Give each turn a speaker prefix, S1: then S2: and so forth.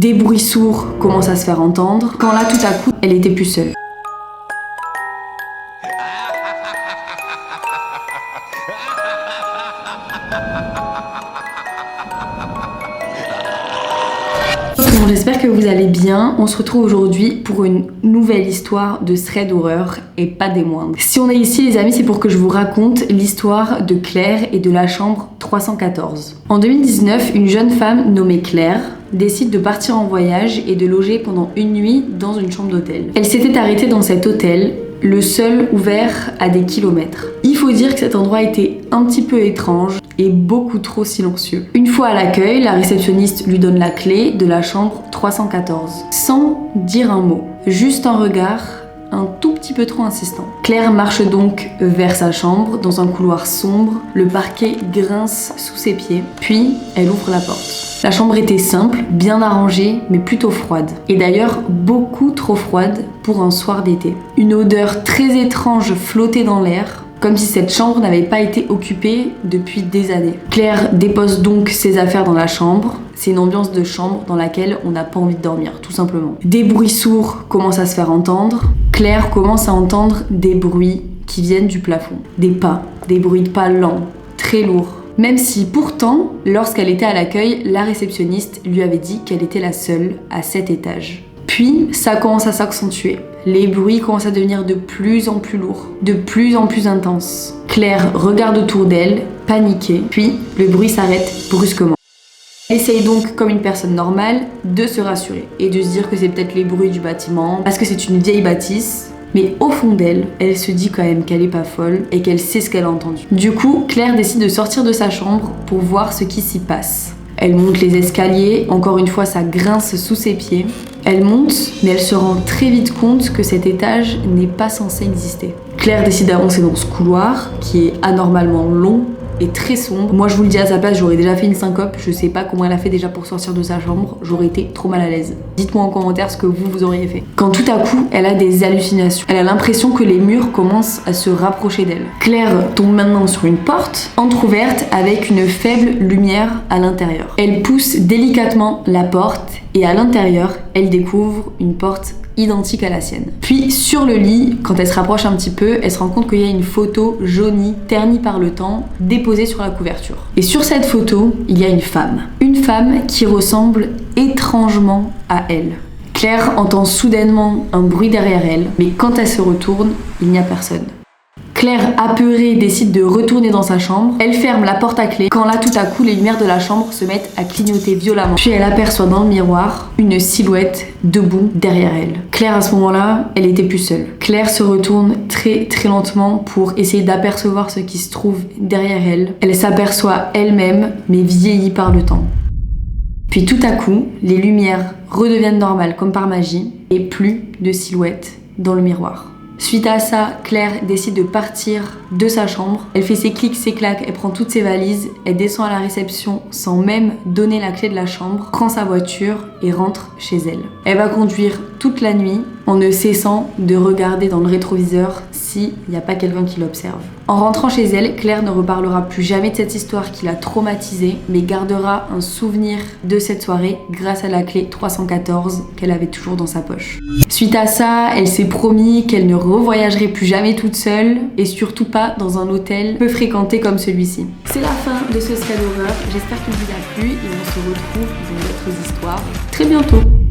S1: Des bruits sourds commencent à se faire entendre, quand là tout à coup, elle était plus seule. Bon, j'espère que vous allez bien. On se retrouve aujourd'hui pour une nouvelle histoire de thread d'horreur et pas des moindres. Si on est ici les amis, c'est pour que je vous raconte l'histoire de Claire et de la chambre 314. En 2019, une jeune femme nommée Claire décide de partir en voyage et de loger pendant une nuit dans une chambre d'hôtel. Elle s'était arrêtée dans cet hôtel, le seul ouvert à des kilomètres. Il faut dire que cet endroit était un petit peu étrange et beaucoup trop silencieux. Une fois à l'accueil, la réceptionniste lui donne la clé de la chambre 314, sans dire un mot, juste un regard un tout petit peu trop insistant. Claire marche donc vers sa chambre, dans un couloir sombre, le parquet grince sous ses pieds, puis elle ouvre la porte. La chambre était simple, bien arrangée, mais plutôt froide. Et d'ailleurs, beaucoup trop froide pour un soir d'été. Une odeur très étrange flottait dans l'air, comme si cette chambre n'avait pas été occupée depuis des années. Claire dépose donc ses affaires dans la chambre. C'est une ambiance de chambre dans laquelle on n'a pas envie de dormir, tout simplement. Des bruits sourds commencent à se faire entendre. Claire commence à entendre des bruits qui viennent du plafond. Des pas, des bruits de pas lents, très lourds. Même si pourtant, lorsqu'elle était à l'accueil, la réceptionniste lui avait dit qu'elle était la seule à cet étage. Puis, ça commence à s'accentuer. Les bruits commencent à devenir de plus en plus lourds, de plus en plus intenses. Claire regarde autour d'elle, paniquée, puis le bruit s'arrête brusquement. Elle essaye donc, comme une personne normale, de se rassurer et de se dire que c'est peut-être les bruits du bâtiment, parce que c'est une vieille bâtisse. Mais au fond d'elle, elle se dit quand même qu'elle est pas folle et qu'elle sait ce qu'elle a entendu. Du coup, Claire décide de sortir de sa chambre pour voir ce qui s'y passe. Elle monte les escaliers, encore une fois ça grince sous ses pieds. Elle monte, mais elle se rend très vite compte que cet étage n'est pas censé exister. Claire décide d'avancer dans ce couloir, qui est anormalement long et très sombre. Moi je vous le dis à sa place, j'aurais déjà fait une syncope. Je sais pas comment elle a fait déjà pour sortir de sa chambre, j'aurais été trop mal à l'aise. Dites-moi en commentaire ce que vous auriez fait. Quand tout à coup, elle a des hallucinations. Elle a l'impression que les murs commencent à se rapprocher d'elle. Claire tombe maintenant sur une porte entrouverte avec une faible lumière à l'intérieur. Elle pousse délicatement la porte et à l'intérieur, elle découvre une porte identique à la sienne. Puis sur le lit, quand elle se rapproche un petit peu, elle se rend compte qu'il y a une photo jaunie, ternie par le temps, déposée sur la couverture. Et sur cette photo, il y a une femme. Une femme qui ressemble étrangement à elle. Claire entend soudainement un bruit derrière elle, mais quand elle se retourne, il n'y a personne. Claire, apeurée, décide de retourner dans sa chambre. Elle ferme la porte à clé, quand là, tout à coup, les lumières de la chambre se mettent à clignoter violemment. Puis elle aperçoit dans le miroir une silhouette debout derrière elle. Claire, à ce moment-là, elle était plus seule. Claire se retourne très lentement pour essayer d'apercevoir ce qui se trouve derrière elle. Elle s'aperçoit elle-même, mais vieillie par le temps. Puis tout à coup, les lumières redeviennent normales comme par magie, et plus de silhouette dans le miroir. Suite à ça, Claire décide de partir de sa chambre. Elle fait ses clics, ses claques, elle prend toutes ses valises, elle descend à la réception sans même donner la clé de la chambre, prend sa voiture et rentre chez elle. Elle va conduire toute la nuit en ne cessant de regarder dans le rétroviseur s'il n'y a pas quelqu'un qui l'observe. En rentrant chez elle, Claire ne reparlera plus jamais de cette histoire qui l'a traumatisée, mais gardera un souvenir de cette soirée grâce à la clé 314 qu'elle avait toujours dans sa poche. Suite à ça, elle s'est promis qu'elle ne revoyagerait plus jamais toute seule et surtout pas dans un hôtel peu fréquenté comme celui-ci. C'est la fin de ce thread d'horreur, j'espère qu'il vous a plu et on se retrouve dans d'autres histoires très bientôt.